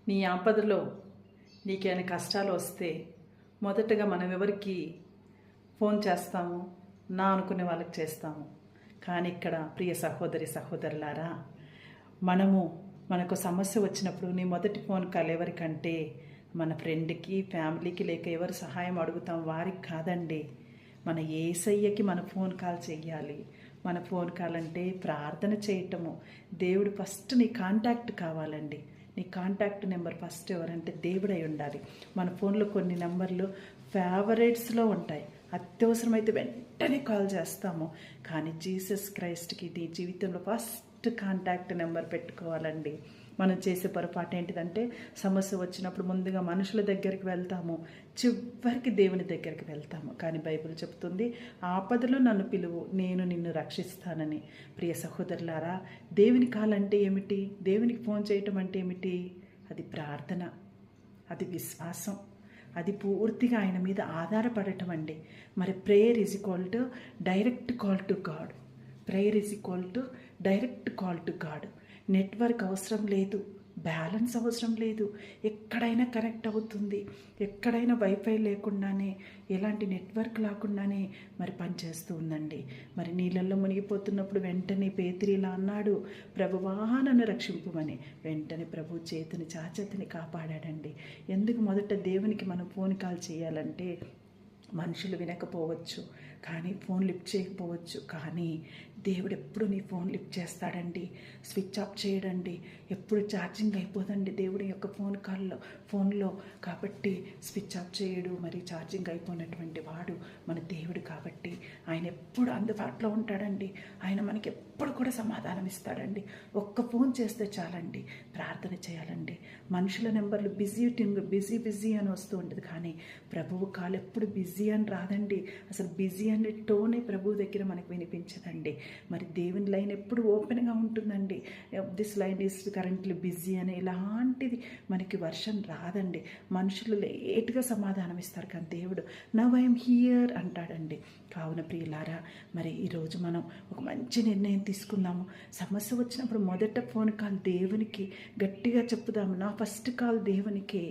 నీ ఆపదలో నీకేమైనా కష్టాలు వస్తే మొదటగా మనం ఎవరికి ఫోన్ చేస్తాము? నా అనుకునే వాళ్ళకి చేస్తాము. కానీ ఇక్కడ ప్రియ సహోదరి సహోదరులారా, మనకు సమస్య వచ్చినప్పుడు నీ మొదటి ఫోన్ కాల్ ఎవరికంటే మన ఫ్రెండ్కి, ఫ్యామిలీకి, లేక ఎవరు సహాయం అడుగుతాం వారికి కాదండి. మన యేసయ్యకి మన ఫోన్ కాల్ చెయ్యాలి. మన ఫోన్ కాల్ అంటే ప్రార్థన చేయటము. దేవుడు ఫస్ట్ నీ కాంటాక్ట్ కావాలండి. నీ కాంటాక్ట్ నెంబర్ ఫస్ట్ ఎవరంటే దేవుడై ఉండాలి. మన ఫోన్లో కొన్ని నెంబర్లు ఫేవరెట్స్లో ఉంటాయి. అత్యవసరమైతే వెంటనే కాల్ చేస్తాము. కానీ జీసస్ క్రైస్ట్కి నీ జీవితంలో ఫస్ట్ కాంటాక్ట్ నెంబర్ పెట్టుకోవాలండి. మనం చేసే పొరపాటు ఏంటిదంటే సమస్య వచ్చినప్పుడు ముందుగా మనుషుల దగ్గరికి వెళ్తాము, చివరికి దేవుని దగ్గరికి వెళ్తాము. కానీ బైబిల్ చెప్తుంది, ఆపదలో నన్ను పిలువు, నేను నిన్ను రక్షిస్తానని. ప్రియ సహోదరులారా, దేవుని కాల్ అంటే ఏమిటి? దేవునికి ఫోన్ చేయటం అంటే ఏమిటి? అది ప్రార్థన, అది విశ్వాసం, అది పూర్తిగా ఆయన మీద ఆధారపడటం అండి. మరి prayer is equal to direct call to God. Prayer is equal to direct call to God. Network అవసరం లేదు, బ్యాలెన్స్ అవసరం లేదు, ఎక్కడైనా కనెక్ట్ అవుతుంది. ఎక్కడైనా వైఫై లేకుండానే, ఎలాంటి నెట్వర్క్ లేకుండానే మరి పనిచేస్తూ ఉందండి. మరి నీళ్ళల్లో మునిగిపోతున్నప్పుడు వెంటనే పేతురిలా అన్నాడు, ప్రభువా నన్ను రక్షింపుమని. వెంటనే ప్రభు చేతిని చాచతిని కాపాడాడండి. ఎందుకు మొదట దేవునికి మనం ఫోన్ కాల్ చేయాలంటే మనుషులు వినకపోవచ్చు, కానీ ఫోన్ లిఫ్ట్ చేయకపోవచ్చు, కానీ దేవుడు ఎప్పుడు నీ ఫోన్ లిఫ్ట్ చేస్తాడండి. స్విచ్ ఆఫ్ చేయడండి. ఎప్పుడు ఛార్జింగ్ అయిపోదండి దేవుడి యొక్క ఫోన్లో. కాబట్టి స్విచ్ ఆఫ్ చేయడు. మరి ఛార్జింగ్ అయిపోయినటువంటి వాడు మన దేవుడు. కాబట్టి ఆయన ఎప్పుడు అందుబాటులో ఉంటాడండి. ఆయన మనకి ఎప్పుడు కూడా సమాధానం ఇస్తాడండి. ఒక్క ఫోన్ చేస్తే చాలండి. ప్రార్థన చేయాలండి. మనుషుల నెంబర్లు బిజీ అని వస్తూ ఉంటుంది, కానీ ప్రభువు కాల్ ఎప్పుడు బిజీ అని రాదండి. అసలు బిజీ అనే టోనే ప్రభువు దగ్గర మనకు వినిపించదండి. మరి దేవుని లైన్ ఎప్పుడు ఓపెన్గా ఉంటుందండి. This line is currently busy అని ఇలాంటిది మనకి వర్షన్ రాదండి. మనుషులు లేట్గా సమాధానం ఇస్తారు, కానీ దేవుడు నవ్ ఐఎమ్ హియర్ అంటాడండి. కావున ప్రియులారా, మరి ఈరోజు మనం ఒక మంచి నిర్ణయం తీసుకుందాము. సమస్య వచ్చినప్పుడు మొదట ఫోన్ కాల్ దేవునికి గట్టిగా చెప్పుదాము. నా ఫస్ట్ కాల్ దేవునికి,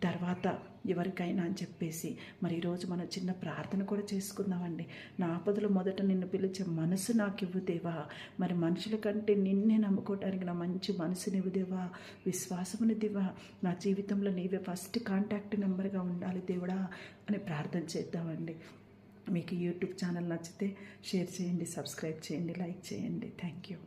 తర్వాత ఎవరికైనా అని చెప్పేసి మరి ఈరోజు మనం చిన్న ప్రార్థన కూడా చేసుకుందామండి. నా ఆపదలో మొదట నిన్ను పిలిచే మనసు నాకు ఇవ్వు దేవా. మరి మనుషుల కంటే నిన్నే నమ్ముకోవడానికి నా మంచి మనసునివ్వు దేవా, విశ్వాసముని దేవా. నా జీవితంలో నీవే ఫస్ట్ కాంటాక్ట్ నెంబర్గా ఉండాలి దేవుడా అని ప్రార్థన చేద్దామండి. మీకు యూట్యూబ్ ఛానల్ నచ్చితే షేర్ చేయండి, సబ్స్క్రైబ్ చేయండి, లైక్ చేయండి. Thank you.